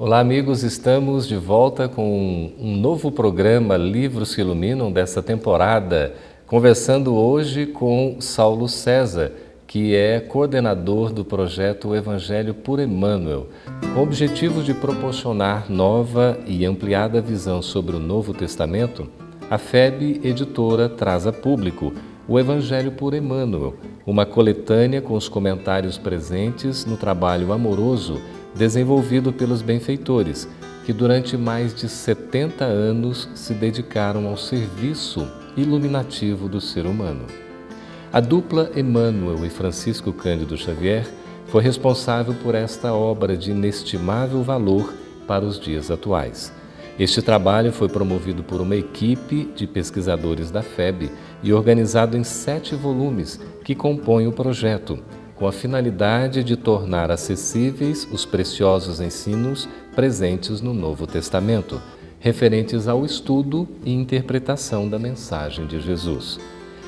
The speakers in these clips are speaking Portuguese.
Olá, amigos, estamos de volta com um novo programa Livros que Iluminam dessa temporada, conversando hoje com Saulo César, que é coordenador do projeto O Evangelho por Emmanuel, com o objetivo de proporcionar nova e ampliada visão sobre o Novo Testamento. A FEB Editora traz a público O Evangelho por Emmanuel, uma coletânea com os comentários presentes no trabalho amoroso desenvolvido pelos benfeitores, que durante mais de 70 anos se dedicaram ao serviço iluminativo do ser humano. A dupla Emmanuel e Francisco Cândido Xavier foi responsável por esta obra de inestimável valor para os dias atuais. Este trabalho foi promovido por uma equipe de pesquisadores da FEB e organizado em 7 volumes que compõem o projeto, com a finalidade de tornar acessíveis os preciosos ensinos presentes no Novo Testamento, referentes ao estudo e interpretação da mensagem de Jesus.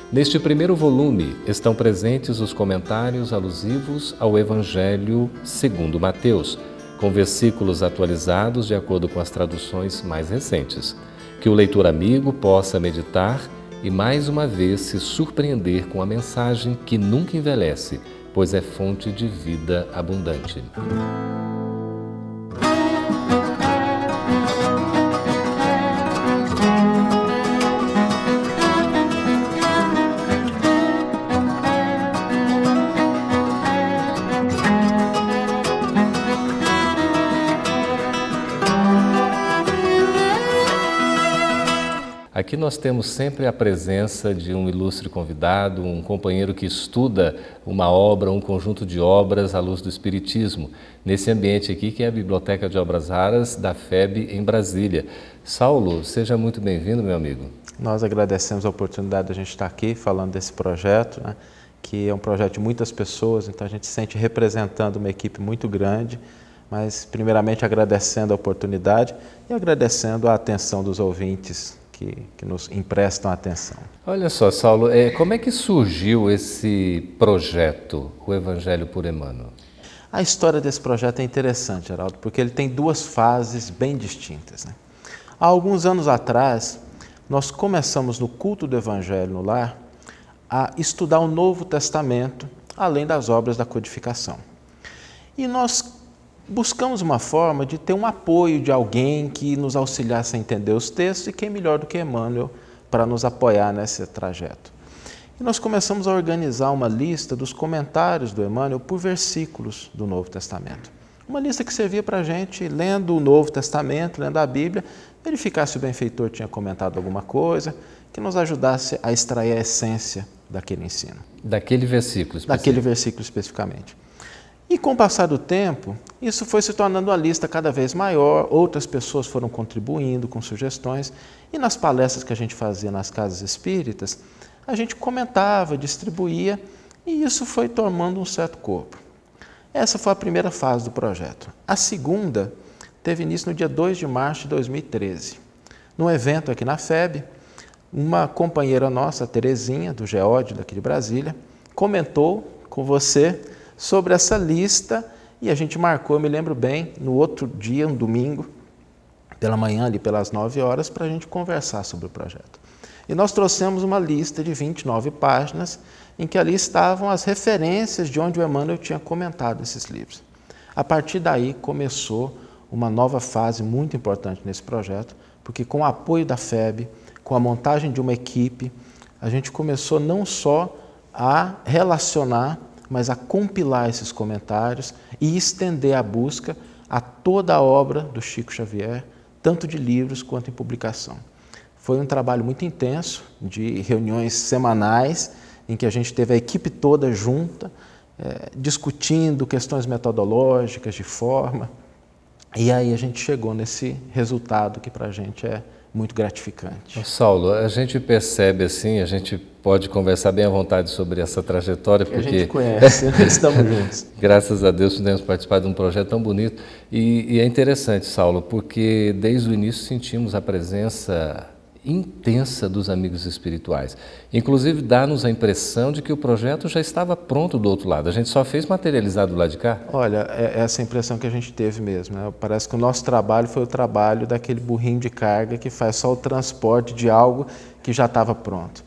Neste primeiro volume estão presentes os comentários alusivos ao Evangelho segundo Mateus, com versículos atualizados de acordo com as traduções mais recentes. Que o leitor amigo possa meditar e mais uma vez se surpreender com a mensagem que nunca envelhece, pois é fonte de vida abundante. Aqui nós temos sempre a presença de um ilustre convidado, um companheiro que estuda uma obra, um conjunto de obras à luz do Espiritismo, nesse ambiente aqui que é a Biblioteca de Obras Raras da FEB em Brasília. Saulo, seja muito bem-vindo, meu amigo. Nós agradecemos a oportunidade de a gente estar aqui falando desse projeto, né, que é um projeto de muitas pessoas, então a gente se sente representando uma equipe muito grande, mas primeiramente agradecendo a oportunidade e agradecendo a atenção dos ouvintes que nos emprestam atenção. Olha só, Saulo, como é que surgiu esse projeto, o Evangelho por Emmanuel? A história desse projeto é interessante, Geraldo, porque ele tem 2 fases bem distintas, né? Há alguns anos atrás, nós começamos no culto do Evangelho no lar a estudar o Novo Testamento, além das obras da codificação. E nós buscamos uma forma de ter um apoio de alguém que nos auxiliasse a entender os textos, e quem melhor do que Emmanuel para nos apoiar nesse trajeto. E nós começamos a organizar uma lista dos comentários do Emmanuel por versículos do Novo Testamento. Uma lista que servia para a gente, lendo o Novo Testamento, lendo a Bíblia, verificar se o benfeitor tinha comentado alguma coisa, que nos ajudasse a extrair a essência daquele ensino. Daquele versículo específico. Daquele versículo especificamente. E com o passar do tempo, isso foi se tornando uma lista cada vez maior, outras pessoas foram contribuindo com sugestões, e nas palestras que a gente fazia nas casas espíritas, a gente comentava, distribuía, e isso foi tomando um certo corpo. Essa foi a primeira fase do projeto. A segunda teve início no dia 2 de março de 2013. Num evento aqui na FEB, uma companheira nossa, a Terezinha, do GEOD daqui de Brasília, comentou com você sobre essa lista, e a gente marcou, eu me lembro bem, no outro dia, um domingo, pela manhã, ali pelas 9 horas, para a gente conversar sobre o projeto. E nós trouxemos uma lista de 29 páginas, em que ali estavam as referências de onde o Emmanuel tinha comentado esses livros. A partir daí começou uma nova fase muito importante nesse projeto, porque com o apoio da FEB, com a montagem de uma equipe, a gente começou não só a relacionar, mas a compilar esses comentários e estender a busca a toda a obra do Chico Xavier, tanto de livros quanto em publicação. Foi um trabalho muito intenso, de reuniões semanais, em que a gente teve a equipe toda junta, discutindo questões metodológicas, de forma, e aí a gente chegou nesse resultado que para a gente é muito gratificante. Saulo, a gente percebe assim, a gente pode conversar bem à vontade sobre essa trajetória, porque a gente conhece, estamos juntos. Graças a Deus podemos participar de um projeto tão bonito. E é interessante, Saulo, porque desde o início sentimos a presença intensa dos amigos espirituais. Inclusive, dá-nos a impressão de que o projeto já estava pronto do outro lado. A gente só fez materializar do lado de cá. Olha, é essa impressão que a gente teve mesmo, né? Parece que o nosso trabalho foi o trabalho daquele burrinho de carga que faz só o transporte de algo que já estava pronto.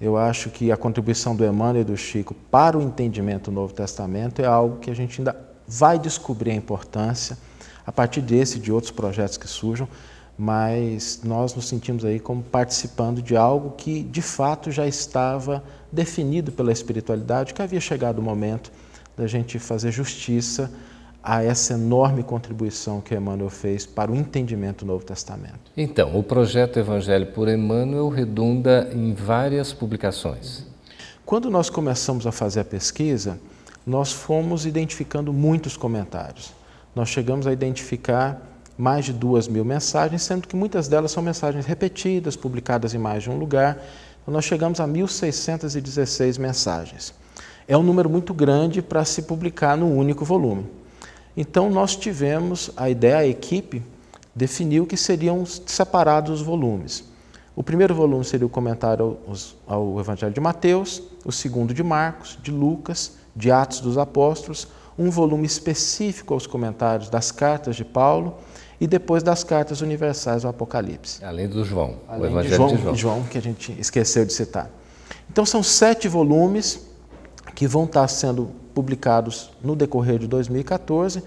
Eu acho que a contribuição do Emmanuel e do Chico para o entendimento do Novo Testamento é algo que a gente ainda vai descobrir a importância a partir desse e de outros projetos que surjam, mas nós nos sentimos aí como participando de algo que de fato já estava definido pela espiritualidade, que havia chegado o momento da gente fazer justiça a essa enorme contribuição que Emmanuel fez para o entendimento do Novo Testamento. Então, o projeto Evangelho por Emmanuel redunda em várias publicações. Quando nós começamos a fazer a pesquisa, nós fomos identificando muitos comentários. Nós chegamos a identificar mais de 2.000 mensagens, sendo que muitas delas são mensagens repetidas, publicadas em mais de um lugar. Então, nós chegamos a 1.616 mensagens. É um número muito grande para se publicar num único volume. Então, nós tivemos a ideia, a equipe definiu que seriam separados os volumes. O primeiro volume seria o comentário ao Evangelho de Mateus, o segundo de Marcos, de Lucas, de Atos dos Apóstolos, um volume específico aos comentários das cartas de Paulo e depois das cartas universais ao Apocalipse. Além do João, Além o Evangelho de João, que a gente esqueceu de citar. Então são 7 volumes que vão estar sendo publicados no decorrer de 2014,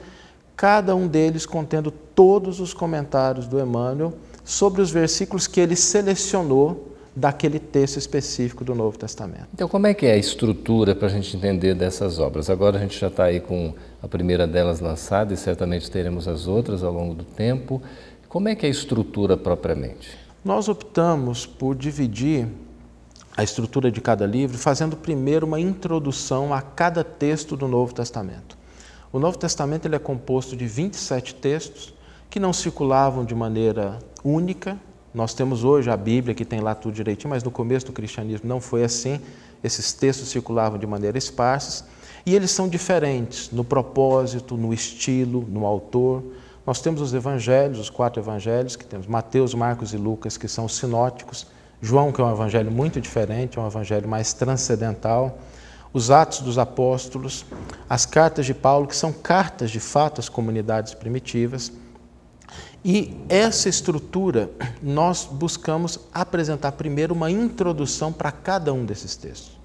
cada um deles contendo todos os comentários do Emmanuel sobre os versículos que ele selecionou daquele texto específico do Novo Testamento. Então, como é que é a estrutura para a gente entender dessas obras? Agora a gente já está aí com a primeira delas lançada e certamente teremos as outras ao longo do tempo. Como é que é a estrutura propriamente? Nós optamos por dividir a estrutura de cada livro, fazendo primeiro uma introdução a cada texto do Novo Testamento. O Novo Testamento ele é composto de 27 textos que não circulavam de maneira única. Nós temos hoje a Bíblia, que tem lá tudo direitinho, mas no começo do cristianismo não foi assim. Esses textos circulavam de maneira esparsas e eles são diferentes no propósito, no estilo, no autor. Nós temos os evangelhos, os 4 evangelhos, que temos Mateus, Marcos e Lucas, que são os sinóticos. João, que é um evangelho muito diferente, é um evangelho mais transcendental. Os Atos dos Apóstolos, as cartas de Paulo, que são cartas de fato às comunidades primitivas. E essa estrutura, nós buscamos apresentar primeiro uma introdução para cada um desses textos.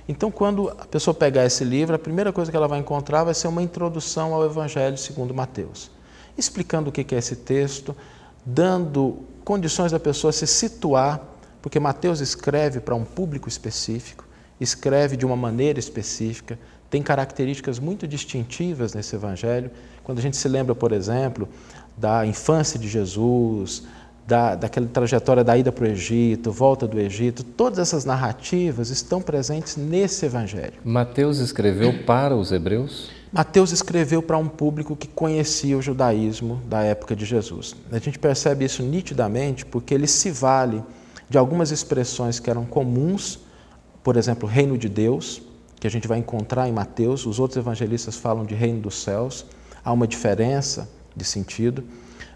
Então, quando a pessoa pegar esse livro, a primeira coisa que ela vai encontrar vai ser uma introdução ao Evangelho segundo Mateus, explicando o que é esse texto, dando condições da pessoa se situar, porque Mateus escreve para um público específico, escreve de uma maneira específica, tem características muito distintivas nesse Evangelho. Quando a gente se lembra, por exemplo, da infância de Jesus, daquela trajetória da ida para o Egito, volta do Egito, todas essas narrativas estão presentes nesse Evangelho. Mateus escreveu para os hebreus? Mateus escreveu para um público que conhecia o judaísmo da época de Jesus. A gente percebe isso nitidamente porque ele se vale de algumas expressões que eram comuns, por exemplo, reino de Deus, que a gente vai encontrar em Mateus. Os outros evangelistas falam de reino dos céus, há uma diferença de sentido.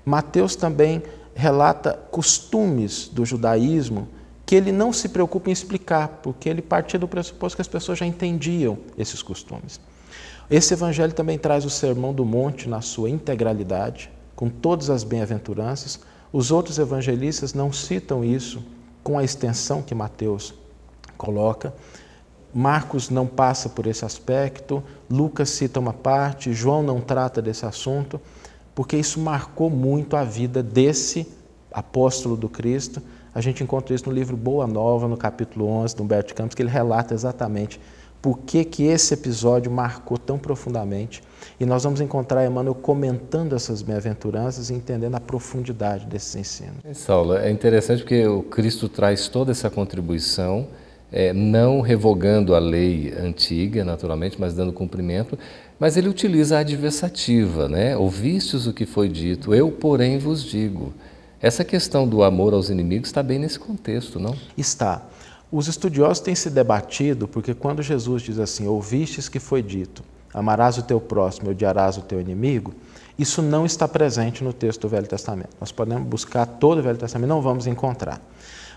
Mateus também relata costumes do judaísmo que ele não se preocupa em explicar, porque ele partia do pressuposto que as pessoas já entendiam esses costumes. Esse evangelho também traz o Sermão do Monte na sua integralidade, com todas as bem-aventuranças. Os outros evangelistas não citam isso com a extensão que Mateus coloca. Marcos não passa por esse aspecto, Lucas cita uma parte, João não trata desse assunto, porque isso marcou muito a vida desse apóstolo do Cristo. A gente encontra isso no livro Boa Nova, no capítulo 11, do Humberto de Campos, que ele relata exatamente por que esse episódio marcou tão profundamente. E nós vamos encontrar Emmanuel comentando essas bem-aventuranças e entendendo a profundidade desses ensinos. Saulo, é interessante porque o Cristo traz toda essa contribuição, não revogando a lei antiga, naturalmente, mas dando cumprimento, mas ele utiliza a adversativa, né? Ouvistes o que foi dito, eu, porém, vos digo. Essa questão do amor aos inimigos está bem nesse contexto, não? Está. Os estudiosos têm se debatido, porque quando Jesus diz assim, ouvistes que foi dito, amarás o teu próximo e odiarás o teu inimigo, isso não está presente no texto do Velho Testamento. Nós podemos buscar todo o Velho Testamento, não vamos encontrar.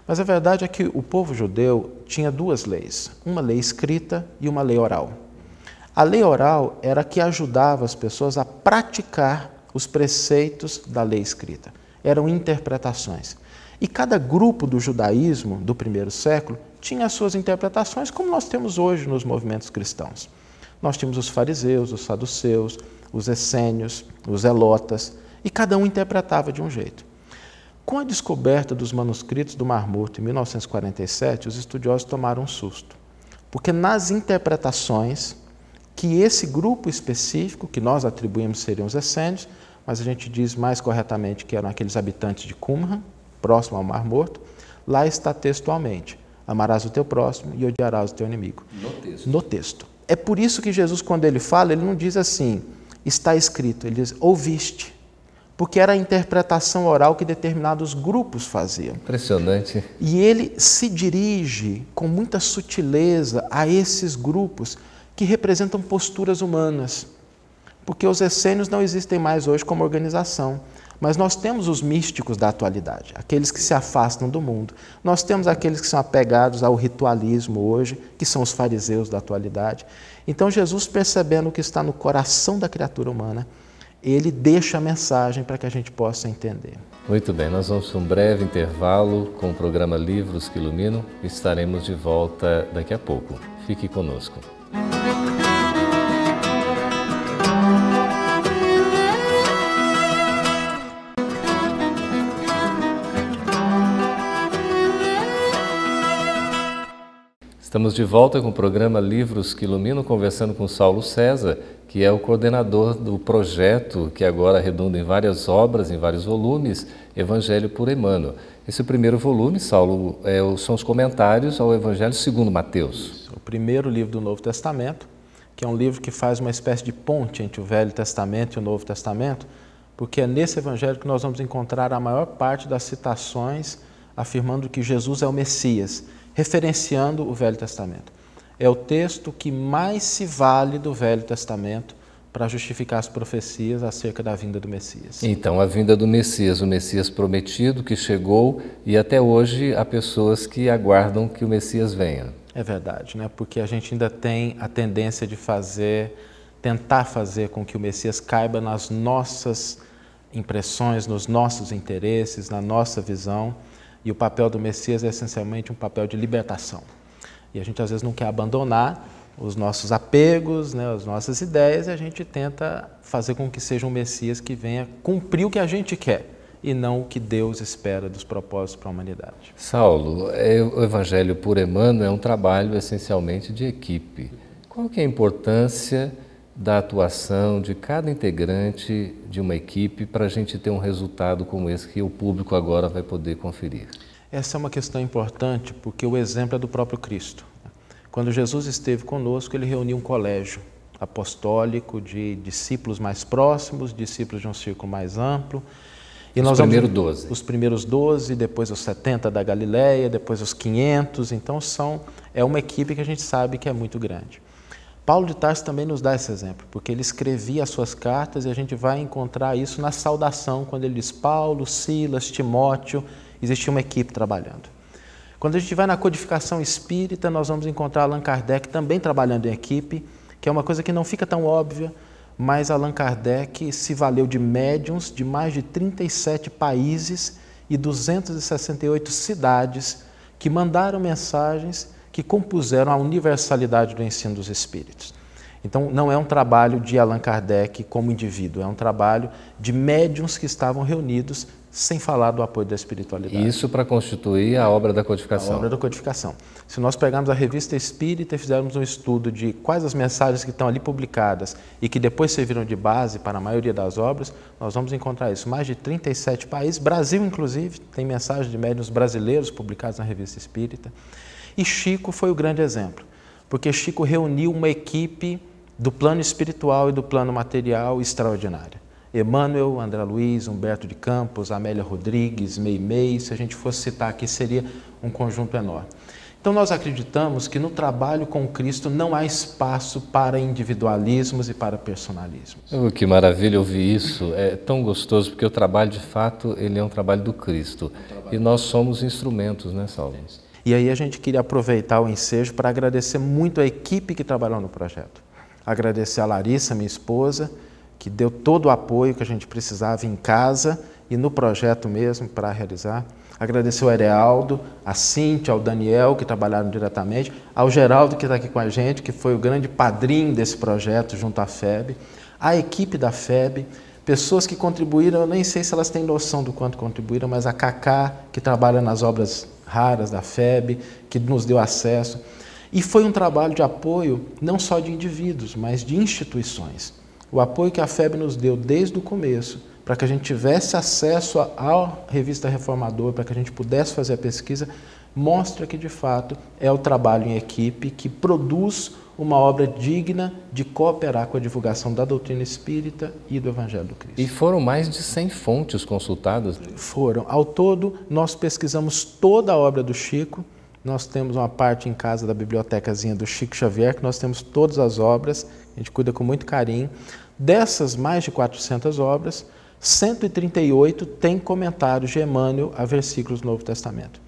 Mas a verdade é que o povo judeu tinha duas leis, uma lei escrita e uma lei oral. A lei oral era a que ajudava as pessoas a praticar os preceitos da lei escrita. Eram interpretações. E cada grupo do judaísmo do primeiro século tinha as suas interpretações, como nós temos hoje nos movimentos cristãos. Nós tínhamos os fariseus, os saduceus, os essênios, os zelotas, e cada um interpretava de um jeito. Com a descoberta dos manuscritos do Mar Morto em 1947, os estudiosos tomaram um susto, porque nas interpretações que esse grupo específico, que nós atribuímos seriam os essênios, mas a gente diz mais corretamente que eram aqueles habitantes de Qumran, próximo ao Mar Morto, lá está textualmente: amarás o teu próximo e odiarás o teu inimigo. No texto. É por isso que Jesus, quando ele fala, ele não diz assim, está escrito, ele diz, ouviste. Porque era a interpretação oral que determinados grupos faziam. Impressionante. E ele se dirige com muita sutileza a esses grupos que representam posturas humanas. Porque os essênios não existem mais hoje como organização. Mas nós temos os místicos da atualidade, aqueles que se afastam do mundo. Nós temos aqueles que são apegados ao ritualismo hoje, que são os fariseus da atualidade. Então Jesus, percebendo o que está no coração da criatura humana, ele deixa a mensagem para que a gente possa entender. Muito bem, nós vamos para um breve intervalo com o programa Livros que Iluminam e estaremos de volta daqui a pouco. Fique conosco. Estamos de volta com o programa Livros que Iluminam, conversando com Saulo César, que é o coordenador do projeto, que agora redunda em várias obras, em vários volumes, Evangelho por Emmanuel. Esse primeiro volume, Saulo, são os comentários ao Evangelho segundo Mateus. O primeiro livro do Novo Testamento, que é um livro que faz uma espécie de ponte entre o Velho Testamento e o Novo Testamento, porque é nesse Evangelho que nós vamos encontrar a maior parte das citações afirmando que Jesus é o Messias, referenciando o Velho Testamento. É o texto que mais se vale do Velho Testamento para justificar as profecias acerca da vinda do Messias. Então, a vinda do Messias, o Messias prometido que chegou, e até hoje há pessoas que aguardam que o Messias venha. É verdade, né? Porque a gente ainda tem a tendência de tentar fazer com que o Messias caiba nas nossas impressões, nos nossos interesses, na nossa visão. E o papel do Messias é essencialmente um papel de libertação. E a gente às vezes não quer abandonar os nossos apegos, né, as nossas ideias, e a gente tenta fazer com que seja um Messias que venha cumprir o que a gente quer e não o que Deus espera dos propósitos para a humanidade. Saulo, o Evangelho por Emmanuel é um trabalho essencialmente de equipe. Qual que é a importância da atuação de cada integrante de uma equipe para a gente ter um resultado como esse que o público agora vai poder conferir? Essa é uma questão importante porque o exemplo é do próprio Cristo. Quando Jesus esteve conosco, ele reuniu um colégio apostólico de discípulos mais próximos, discípulos de um círculo mais amplo. E os primeiros 12. Os primeiros 12, depois os 70 da Galileia, depois os 500. Então é uma equipe que a gente sabe que é muito grande. Paulo de Tarso também nos dá esse exemplo, porque ele escrevia as suas cartas e a gente vai encontrar isso na saudação, quando ele diz Paulo, Silas, Timóteo, existia uma equipe trabalhando. Quando a gente vai na codificação espírita, nós vamos encontrar Allan Kardec também trabalhando em equipe, que é uma coisa que não fica tão óbvia, mas Allan Kardec se valeu de médiuns de mais de 37 países e 268 cidades que mandaram mensagens que compuseram a universalidade do ensino dos espíritos. Então, não é um trabalho de Allan Kardec como indivíduo, é um trabalho de médiuns que estavam reunidos, sem falar do apoio da espiritualidade. Isso para constituir a obra da codificação. A obra da codificação. Se nós pegarmos a Revista Espírita e fizermos um estudo de quais as mensagens que estão ali publicadas e que depois serviram de base para a maioria das obras, nós vamos encontrar isso. Mais de 37 países, Brasil inclusive, tem mensagens de médiuns brasileiros publicadas na Revista Espírita. E Chico foi o grande exemplo, porque Chico reuniu uma equipe do plano espiritual e do plano material extraordinária. Emmanuel, André Luiz, Humberto de Campos, Amélia Rodrigues, Meimei, se a gente fosse citar aqui, seria um conjunto enorme. Então nós acreditamos que no trabalho com Cristo não há espaço para individualismos e para personalismos. Que maravilha ouvir isso, é tão gostoso, porque o trabalho de fato ele é um trabalho do Cristo e nós somos instrumentos, né, Saulo? E aí a gente queria aproveitar o ensejo para agradecer muito a equipe que trabalhou no projeto. Agradecer a Larissa, minha esposa, que deu todo o apoio que a gente precisava em casa e no projeto mesmo para realizar. Agradecer ao Erealdo, a Cíntia, ao Daniel, que trabalharam diretamente, ao Geraldo, que está aqui com a gente, que foi o grande padrinho desse projeto junto à FEB, a equipe da FEB, pessoas que contribuíram, eu nem sei se elas têm noção do quanto contribuíram, mas a Cacá, que trabalha nas obras raras da FEB, que nos deu acesso. E foi um trabalho de apoio não só de indivíduos, mas de instituições. O apoio que a FEB nos deu desde o começo, para que a gente tivesse acesso à revista Reformador, para que a gente pudesse fazer a pesquisa, mostra que, de fato, é o trabalho em equipe que produz uma obra digna de cooperar com a divulgação da doutrina espírita e do Evangelho do Cristo. E foram mais de 100 fontes consultadas? Foram. Ao todo, nós pesquisamos toda a obra do Chico. Nós temos uma parte em casa da bibliotecazinha do Chico Xavier, que nós temos todas as obras, a gente cuida com muito carinho. Dessas mais de 400 obras, 138 tem comentários de Emmanuel a versículos do Novo Testamento.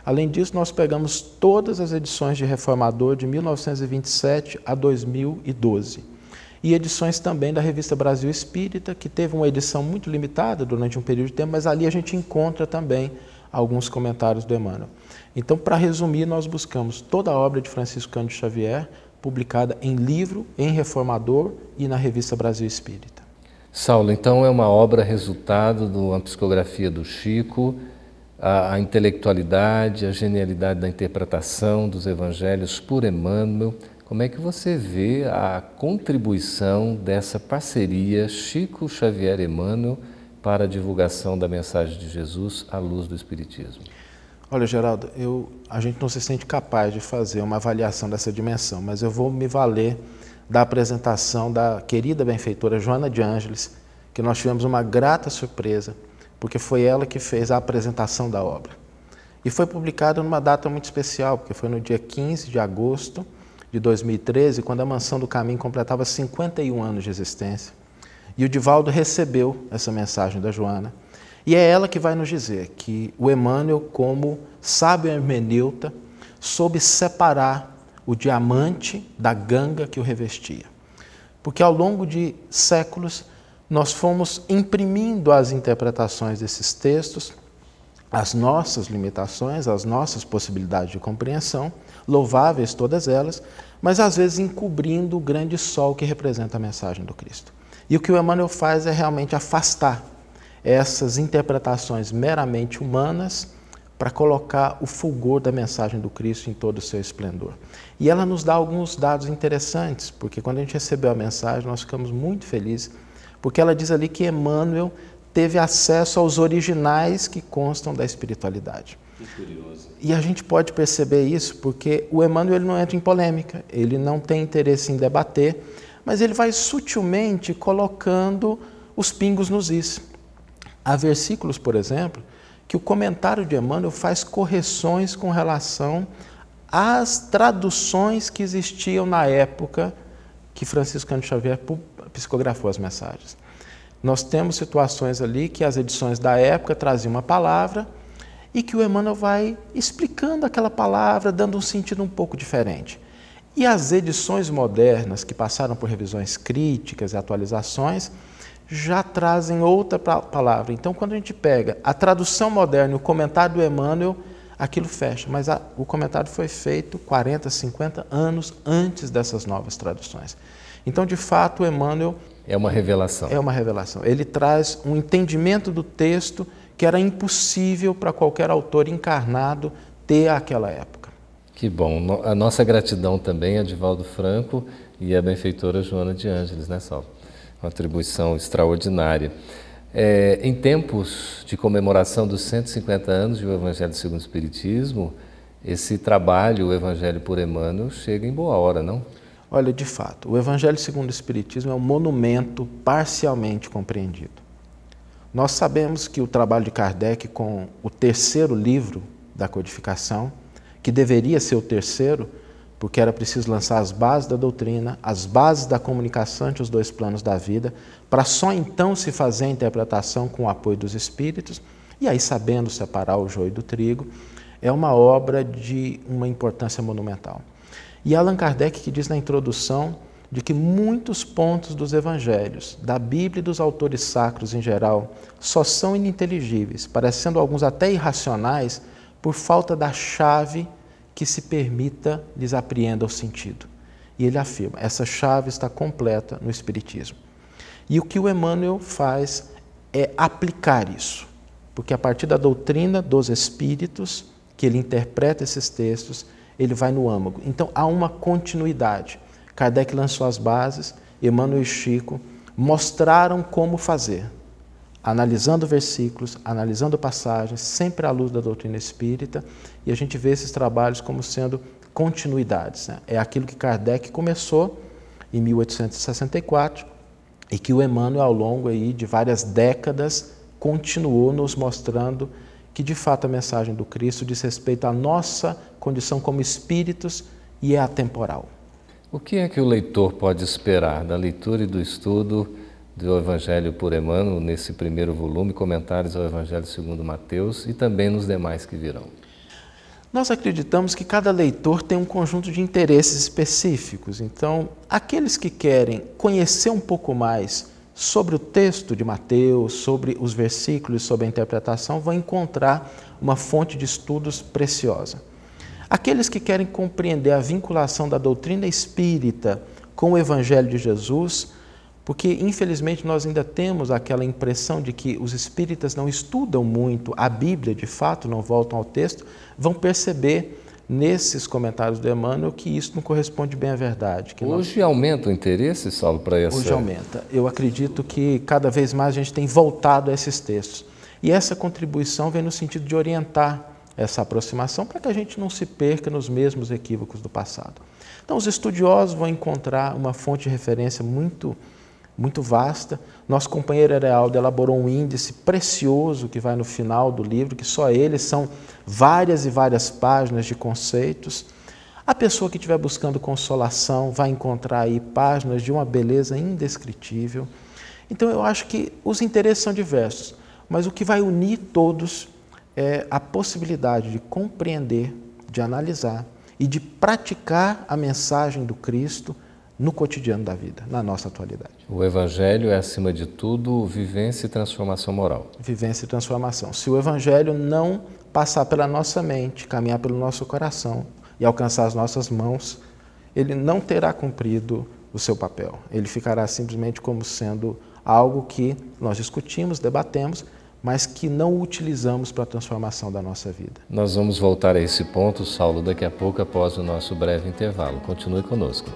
Além disso, nós pegamos todas as edições de Reformador de 1927 a 2012. E edições também da Revista Brasil Espírita, que teve uma edição muito limitada durante um período de tempo, mas ali a gente encontra também alguns comentários do Emmanuel. Então, para resumir, nós buscamos toda a obra de Francisco Cândido Xavier, publicada em livro, em Reformador e na Revista Brasil Espírita. Saulo, então é uma obra resultado de uma psicografia do Chico, a intelectualidade, a genialidade da interpretação dos evangelhos por Emmanuel. Como é que você vê a contribuição dessa parceria Chico Xavier-Emmanuel para a divulgação da mensagem de Jesus à luz do Espiritismo? Olha, Geraldo, a gente não se sente capaz de fazer uma avaliação dessa dimensão, mas eu vou me valer da apresentação da querida benfeitora Joana de Ângeles, que nós tivemos uma grata surpresa, porque foi ela que fez a apresentação da obra. E foi publicada numa data muito especial, porque foi no dia 15 de agosto de 2013, quando a Mansão do Caminho completava 51 anos de existência. E o Divaldo recebeu essa mensagem da Joana, e é ela que vai nos dizer que o Emmanuel, como sábio hermeneuta, soube separar o diamante da ganga que o revestia. Porque ao longo de séculos nós fomos imprimindo as interpretações desses textos, as nossas limitações, as nossas possibilidades de compreensão, louváveis todas elas, mas às vezes encobrindo o grande sol que representa a mensagem do Cristo. E o que o Emmanuel faz é realmente afastar essas interpretações meramente humanas para colocar o fulgor da mensagem do Cristo em todo o seu esplendor. E ela nos dá alguns dados interessantes, porque quando a gente recebeu a mensagem, nós ficamos muito felizes, porque ela diz ali que Emmanuel teve acesso aos originais que constam da espiritualidade. Que curioso. E a gente pode perceber isso porque o Emmanuel ele não entra em polêmica, ele não tem interesse em debater, mas ele vai sutilmente colocando os pingos nos is. Há versículos, por exemplo, que o comentário de Emmanuel faz correções com relação às traduções que existiam na época que Francisco Cândido Xavier psicografou as mensagens. Nós temos situações ali que as edições da época traziam uma palavra e que o Emmanuel vai explicando aquela palavra, dando um sentido um pouco diferente. E as edições modernas, que passaram por revisões críticas e atualizações, já trazem outra palavra. Então, quando a gente pega a tradução moderna e o comentário do Emmanuel, aquilo fecha. Mas o comentário foi feito 40, 50 anos antes dessas novas traduções. Então, de fato, o Emmanuel... É uma revelação. É uma revelação. Ele traz um entendimento do texto que era impossível para qualquer autor encarnado ter àquela época. Que bom. A nossa gratidão também a Divaldo Franco e a benfeitora Joana de Ângeles, né, Saulo? Uma atribuição extraordinária. Em tempos de comemoração dos 150 anos do Evangelho segundo o Espiritismo, esse trabalho, o Evangelho por Emmanuel, chega em boa hora, não? Olha, de fato, o Evangelho segundo o Espiritismo é um monumento parcialmente compreendido. Nós sabemos que o trabalho de Kardec com o terceiro livro da codificação, que deveria ser o terceiro, porque era preciso lançar as bases da doutrina, as bases da comunicação entre os dois planos da vida, para só então se fazer a interpretação com o apoio dos espíritos, e aí sabendo separar o joio do trigo, é uma obra de uma importância monumental. E Allan Kardec que diz na introdução de que muitos pontos dos evangelhos, da Bíblia e dos autores sacros em geral, só são ininteligíveis, parecendo alguns até irracionais, por falta da chave que se permita lhes apreenda o sentido. E ele afirma, essa chave está completa no Espiritismo. E o que o Emmanuel faz é aplicar isso, porque a partir da doutrina dos Espíritos, que ele interpreta esses textos, ele vai no âmago. Então há uma continuidade. Kardec lançou as bases, Emmanuel e Chico mostraram como fazer, analisando versículos, analisando passagens, sempre à luz da doutrina espírita, e a gente vê esses trabalhos como sendo continuidades, né? É aquilo que Kardec começou em 1864 e que o Emmanuel, ao longo aí de várias décadas, continuou nos mostrando que, de fato, a mensagem do Cristo diz respeito à nossa condição como espíritos e é atemporal. O que é que o leitor pode esperar da leitura e do estudo do Evangelho por Emmanuel, nesse primeiro volume, Comentários ao Evangelho segundo Mateus, e também nos demais que virão? Nós acreditamos que cada leitor tem um conjunto de interesses específicos. Então, aqueles que querem conhecer um pouco mais sobre o texto de Mateus, sobre os versículos, sobre a interpretação, vão encontrar uma fonte de estudos preciosa. Aqueles que querem compreender a vinculação da doutrina espírita com o Evangelho de Jesus, porque infelizmente nós ainda temos aquela impressão de que os espíritas não estudam muito a Bíblia, de fato, não voltam ao texto, vão perceber nesses comentários do Emmanuel que isso não corresponde bem à verdade. Hoje aumenta o interesse, Saulo, para essa... Hoje aumenta. Eu acredito que cada vez mais a gente tem voltado a esses textos. E essa contribuição vem no sentido de orientar essa aproximação para que a gente não se perca nos mesmos equívocos do passado. Então, os estudiosos vão encontrar uma fonte de referência muito vasta. Nosso companheiro Heraldo elaborou um índice precioso que vai no final do livro, que só ele são várias e várias páginas de conceitos. A pessoa que estiver buscando consolação vai encontrar aí páginas de uma beleza indescritível. Então, eu acho que os interesses são diversos, mas o que vai unir todos é a possibilidade de compreender, de analisar e de praticar a mensagem do Cristo no cotidiano da vida, na nossa atualidade. O Evangelho é, acima de tudo, vivência e transformação moral. Vivência e transformação. Se o Evangelho não passar pela nossa mente, caminhar pelo nosso coração e alcançar as nossas mãos, ele não terá cumprido o seu papel. Ele ficará simplesmente como sendo algo que nós discutimos, debatemos, mas que não utilizamos para a transformação da nossa vida. Nós vamos voltar a esse ponto, Saulo, daqui a pouco, após o nosso breve intervalo. Continue conosco.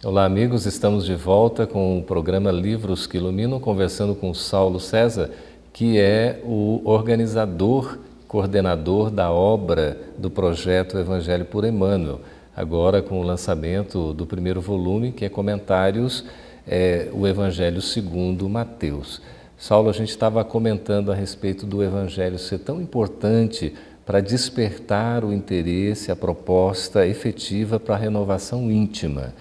Olá, amigos, estamos de volta com o programa Livros que Iluminam, conversando com Saulo César, que é o organizador, coordenador da obra do projeto Evangelho por Emmanuel, agora com o lançamento do primeiro volume, que é Comentários, o Evangelho segundo Mateus. Saulo, a gente estava comentando a respeito do Evangelho ser tão importante para despertar o interesse, a proposta efetiva para a renovação íntima.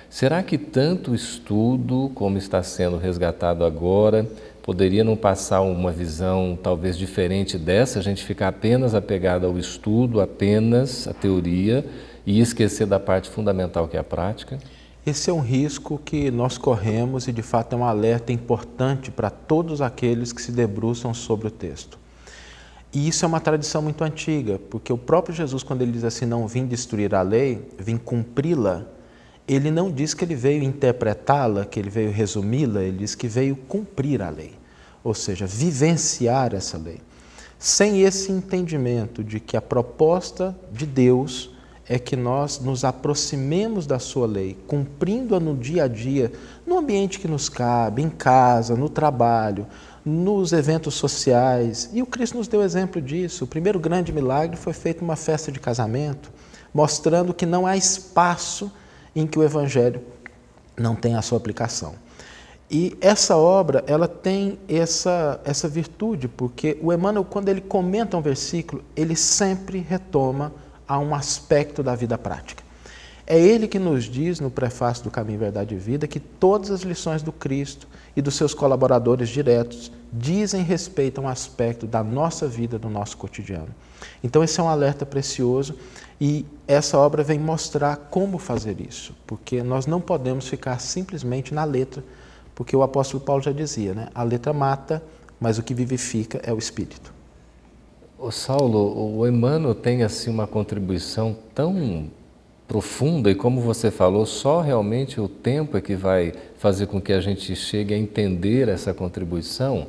Será que tanto estudo, como está sendo resgatado agora, poderia não passar uma visão talvez diferente dessa, a gente ficar apenas apegado ao estudo, apenas a teoria, e esquecer da parte fundamental que é a prática? Esse é um risco que nós corremos e, de fato, é um alerta importante para todos aqueles que se debruçam sobre o texto. E isso é uma tradição muito antiga, porque o próprio Jesus, quando ele diz assim, não vim destruir a lei, vim cumpri-la, ele não diz que ele veio interpretá-la, que ele veio resumi-la, ele diz que veio cumprir a lei, ou seja, vivenciar essa lei. Sem esse entendimento de que a proposta de Deus é que nós nos aproximemos da sua lei, cumprindo-a no dia a dia, no ambiente que nos cabe, em casa, no trabalho, nos eventos sociais. E o Cristo nos deu exemplo disso. O primeiro grande milagre foi feito numa festa de casamento, mostrando que não há espaço em que o Evangelho não tem a sua aplicação. E essa obra, ela tem essa virtude, porque o Emmanuel, quando ele comenta um versículo, ele sempre retoma a um aspecto da vida prática. É ele que nos diz, no prefácio do Caminho, Verdade e Vida, que todas as lições do Cristo e dos seus colaboradores diretos dizem respeito a um aspecto da nossa vida, do nosso cotidiano. Então esse é um alerta precioso e essa obra vem mostrar como fazer isso, porque nós não podemos ficar simplesmente na letra, porque o apóstolo Paulo já dizia, né? A letra mata, mas o que vivifica é o Espírito. O Saulo, o Emmanuel tem assim uma contribuição tão profunda e, como você falou, só realmente o tempo é que vai fazer com que a gente chegue a entender essa contribuição.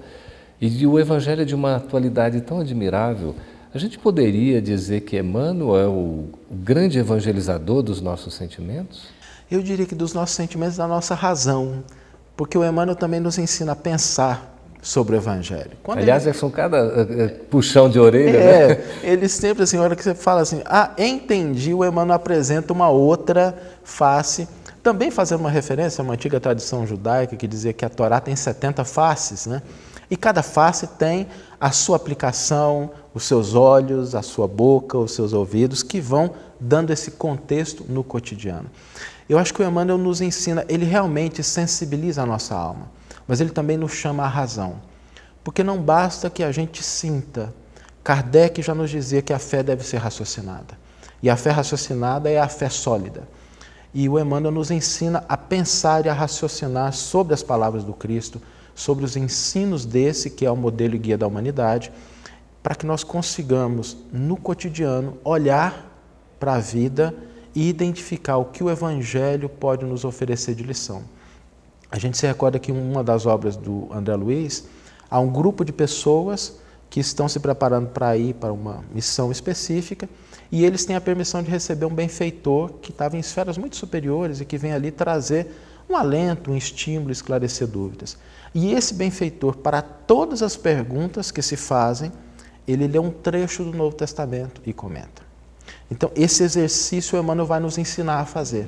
E o Evangelho é de uma atualidade tão admirável. A gente poderia dizer que Emmanuel é o grande evangelizador dos nossos sentimentos? Eu diria que dos nossos sentimentos, da nossa razão, porque o Emmanuel também nos ensina a pensar sobre o Evangelho. Aliás, são cada puxão de orelha, né? Ele sempre, assim, a hora que você fala assim, entendi, o Emmanuel apresenta uma outra face, também fazendo uma referência a uma antiga tradição judaica que dizia que a Torá tem 70 faces, né? E cada face tem a sua aplicação, os seus olhos, a sua boca, os seus ouvidos, que vão dando esse contexto no cotidiano. Eu acho que o Emmanuel nos ensina, ele realmente sensibiliza a nossa alma, mas ele também nos chama à razão, porque não basta que a gente sinta. Kardec já nos dizia que a fé deve ser raciocinada, e a fé raciocinada é a fé sólida. E o Emmanuel nos ensina a pensar e a raciocinar sobre as palavras do Cristo, sobre os ensinos desse, que é o modelo e guia da humanidade, para que nós consigamos, no cotidiano, olhar para a vida e identificar o que o Evangelho pode nos oferecer de lição. A gente se recorda que em uma das obras do André Luiz, há um grupo de pessoas que estão se preparando para ir para uma missão específica e eles têm a permissão de receber um benfeitor que estava em esferas muito superiores e que vem ali trazer um alento, um estímulo, esclarecer dúvidas. E esse benfeitor, para todas as perguntas que se fazem, ele lê um trecho do Novo Testamento e comenta. Então, esse exercício o Emmanuel vai nos ensinar a fazer,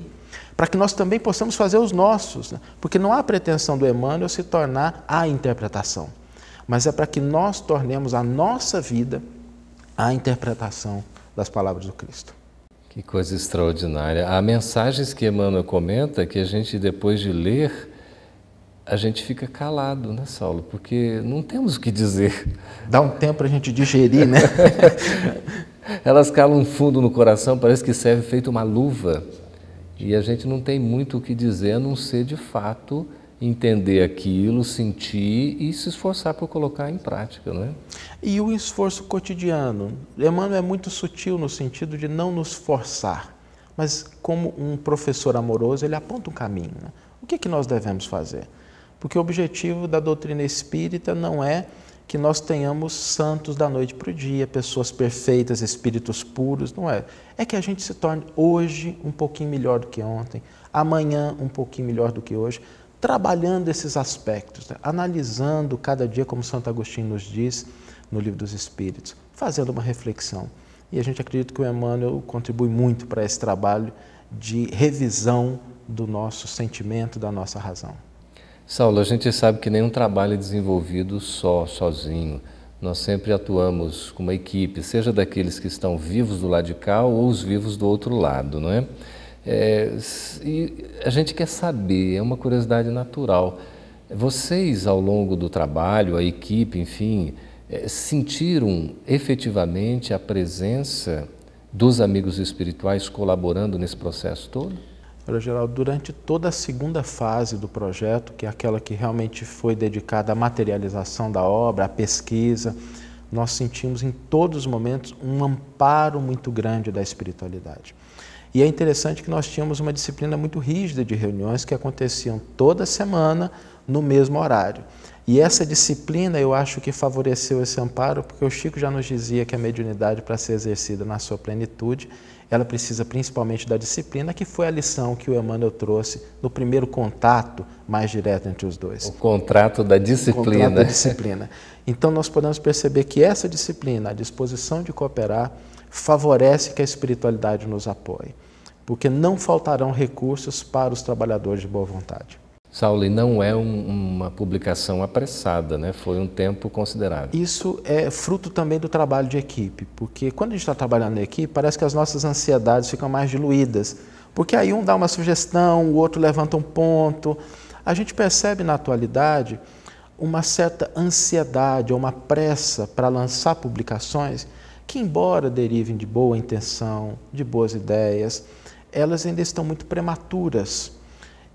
para que nós também possamos fazer os nossos, né? Porque não há pretensão do Emmanuel se tornar a interpretação, mas é para que nós tornemos a nossa vida a interpretação das palavras do Cristo. Que coisa extraordinária. Há mensagens que Emmanuel comenta que a gente, depois de ler, a gente fica calado, né, Saulo? Porque não temos o que dizer. Dá um tempo para a gente digerir, né? Elas calam fundo no coração, parece que serve feito uma luva. E a gente não tem muito o que dizer, a não ser, de fato, entender aquilo, sentir e se esforçar por colocar em prática, não é? E o esforço cotidiano. Emmanuel é muito sutil no sentido de não nos forçar, mas como um professor amoroso, ele aponta um caminho, né? O que é que nós devemos fazer? Porque o objetivo da doutrina espírita não é que nós tenhamos santos da noite para o dia, pessoas perfeitas, espíritos puros, não é. É que a gente se torne hoje um pouquinho melhor do que ontem, amanhã um pouquinho melhor do que hoje, trabalhando esses aspectos, né? Analisando cada dia, como Santo Agostinho nos diz no Livro dos Espíritos, fazendo uma reflexão. E a gente acredita que o Emmanuel contribui muito para esse trabalho de revisão do nosso sentimento, da nossa razão. Saulo, a gente sabe que nenhum trabalho é desenvolvido sozinho. Nós sempre atuamos com uma equipe, seja daqueles que estão vivos do lado de cá ou os vivos do outro lado, não é? E a gente quer saber, é uma curiosidade natural. Vocês, ao longo do trabalho, a equipe, enfim, sentiram efetivamente a presença dos amigos espirituais colaborando nesse processo todo? Olha, Geraldo, durante toda a segunda fase do projeto, que é aquela que realmente foi dedicada à materialização da obra, à pesquisa, nós sentimos em todos os momentos um amparo muito grande da espiritualidade. E é interessante que nós tínhamos uma disciplina muito rígida de reuniões que aconteciam toda semana no mesmo horário. E essa disciplina eu acho que favoreceu esse amparo, porque o Chico já nos dizia que a mediunidade, para ser exercida na sua plenitude, ela precisa principalmente da disciplina, que foi a lição que o Emmanuel trouxe no primeiro contato mais direto entre os dois. O contrato da disciplina. O contrato da disciplina. Então nós podemos perceber que essa disciplina, a disposição de cooperar, favorece que a espiritualidade nos apoie. porque não faltarão recursos para os trabalhadores de boa vontade. Saulo, e não é uma publicação apressada, né? Foi um tempo considerável. Isso é fruto também do trabalho de equipe, porque quando a gente está trabalhando em equipe, parece que as nossas ansiedades ficam mais diluídas, porque aí um dá uma sugestão, o outro levanta um ponto. A gente percebe na atualidade uma certa ansiedade ou uma pressa para lançar publicações que, embora derivem de boa intenção, de boas ideias, elas ainda estão muito prematuras.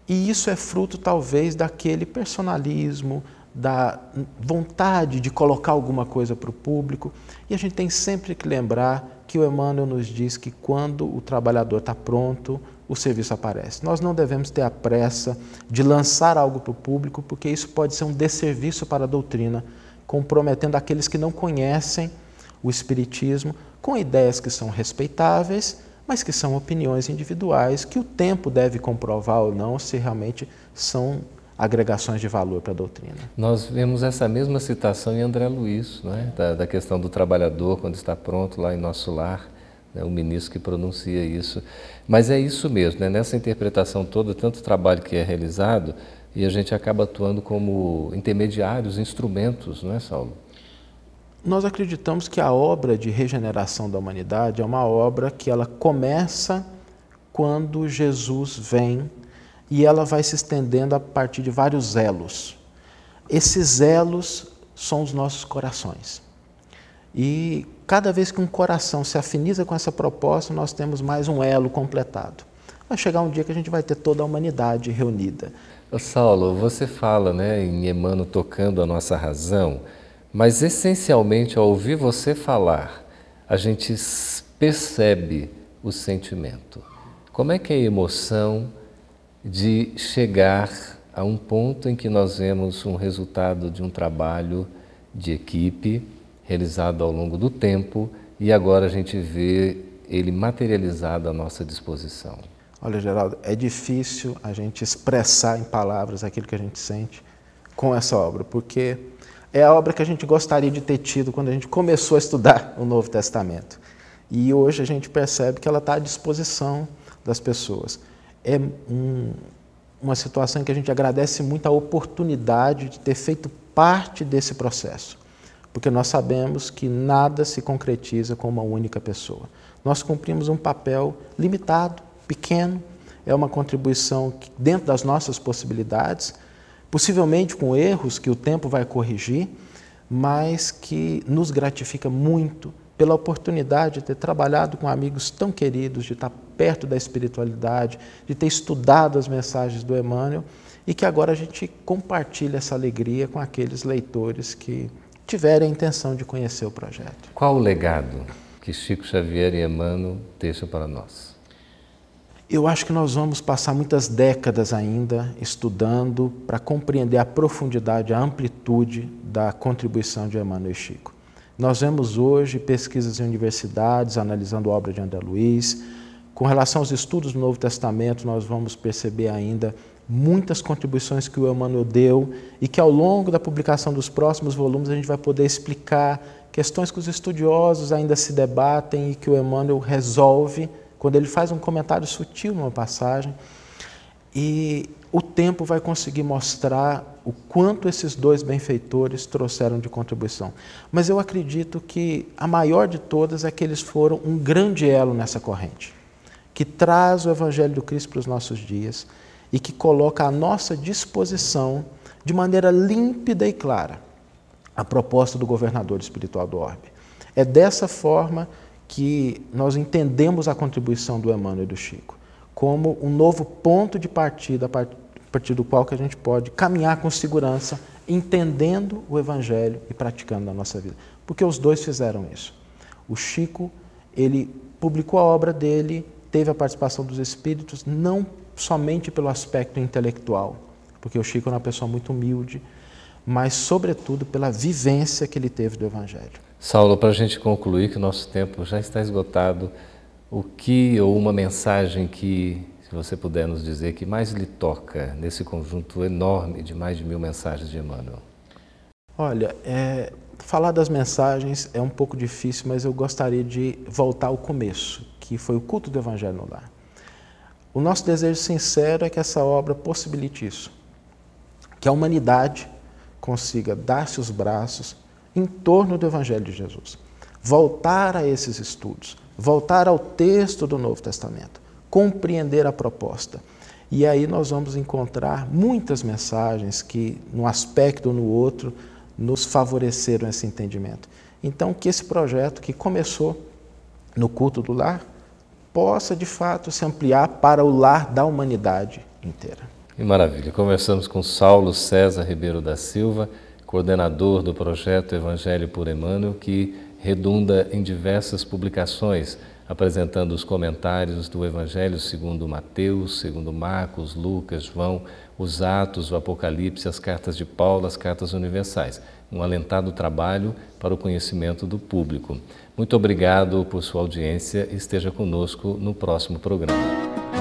E isso é fruto, talvez, daquele personalismo, da vontade de colocar alguma coisa para o público. E a gente tem sempre que lembrar que o Emmanuel nos diz que quando o trabalhador está pronto, o serviço aparece. Nós não devemos ter a pressa de lançar algo para o público, porque isso pode ser um desserviço para a doutrina, comprometendo aqueles que não conhecem o Espiritismo com ideias que são respeitáveis, mas que são opiniões individuais, que o tempo deve comprovar ou não se realmente são agregações de valor para a doutrina. Nós vemos essa mesma citação em André Luiz, não é? Da questão do trabalhador quando está pronto lá em nosso lar, né? O ministro que pronuncia isso. Mas é isso mesmo, né? Nessa interpretação toda, tanto trabalho que é realizado, e a gente acaba atuando como intermediários, instrumentos, não é, Saulo? Nós acreditamos que a obra de regeneração da humanidade é uma obra que ela começa quando Jesus vem e ela vai se estendendo a partir de vários elos. Esses elos são os nossos corações. E cada vez que um coração se afiniza com essa proposta, nós temos mais um elo completado. Vai chegar um dia que a gente vai ter toda a humanidade reunida. Saulo, você fala, né, em Emmanuel tocando a nossa razão, mas essencialmente ao ouvir você falar, a gente percebe o sentimento. Como é que é a emoção de chegar a um ponto em que nós vemos um resultado de um trabalho de equipe realizado ao longo do tempo e agora a gente vê ele materializado à nossa disposição? Olha, Geraldo, é difícil a gente expressar em palavras aquilo que a gente sente com essa obra, porque é a obra que a gente gostaria de ter tido quando a gente começou a estudar o Novo Testamento. E hoje a gente percebe que ela está à disposição das pessoas. É uma situação em que a gente agradece muito a oportunidade de ter feito parte desse processo, porque nós sabemos que nada se concretiza com uma única pessoa. Nós cumprimos um papel limitado, pequeno, é uma contribuição que, dentro das nossas possibilidades, possivelmente com erros que o tempo vai corrigir, mas que nos gratifica muito pela oportunidade de ter trabalhado com amigos tão queridos, de estar perto da espiritualidade, de ter estudado as mensagens do Emmanuel e que agora a gente compartilha essa alegria com aqueles leitores que tiverem a intenção de conhecer o projeto. Qual o legado que Chico Xavier e Emmanuel deixam para nós? Eu acho que nós vamos passar muitas décadas ainda estudando para compreender a profundidade, a amplitude da contribuição de Emmanuel e Chico. Nós vemos hoje pesquisas em universidades analisando a obra de André Luiz. Com relação aos estudos do Novo Testamento, nós vamos perceber ainda muitas contribuições que o Emmanuel deu e que ao longo da publicação dos próximos volumes a gente vai poder explicar questões que os estudiosos ainda se debatem e que o Emmanuel resolve quando ele faz um comentário sutil numa passagem, e o tempo vai conseguir mostrar o quanto esses dois benfeitores trouxeram de contribuição. Mas eu acredito que a maior de todas é que eles foram um grande elo nessa corrente, que traz o Evangelho do Cristo para os nossos dias e que coloca à nossa disposição, de maneira límpida e clara, a proposta do governador espiritual do orbe. É dessa forma que nós entendemos a contribuição do Emmanuel e do Chico, como um novo ponto de partida, a partir do qual que a gente pode caminhar com segurança, entendendo o Evangelho e praticando na nossa vida. Porque os dois fizeram isso. O Chico, ele publicou a obra dele, teve a participação dos espíritos, não somente pelo aspecto intelectual, porque o Chico é uma pessoa muito humilde, mas, sobretudo, pela vivência que ele teve do Evangelho. Saulo, para a gente concluir, que o nosso tempo já está esgotado, o que ou uma mensagem que, se você puder nos dizer, que mais lhe toca nesse conjunto enorme de mais de 1000 mensagens de Emmanuel? Olha, falar das mensagens é um pouco difícil, mas eu gostaria de voltar ao começo, que foi o culto do Evangelho no lar. O nosso desejo sincero é que essa obra possibilite isso, que a humanidade consiga dar-se os braços em torno do Evangelho de Jesus, voltar a esses estudos, voltar ao texto do Novo Testamento, compreender a proposta. E aí nós vamos encontrar muitas mensagens que, num aspecto ou no outro, nos favoreceram esse entendimento. Então, que esse projeto que começou no culto do lar possa, de fato, se ampliar para o lar da humanidade inteira. Que maravilha! Conversamos com Saulo César Ribeiro da Silva, coordenador do projeto Evangelho por Emmanuel, que redunda em diversas publicações, apresentando os comentários do Evangelho segundo Mateus, segundo Marcos, Lucas, João, os Atos, o Apocalipse, as cartas de Paulo, as cartas universais. Um alentado trabalho para o conhecimento do público. Muito obrigado por sua audiência e esteja conosco no próximo programa.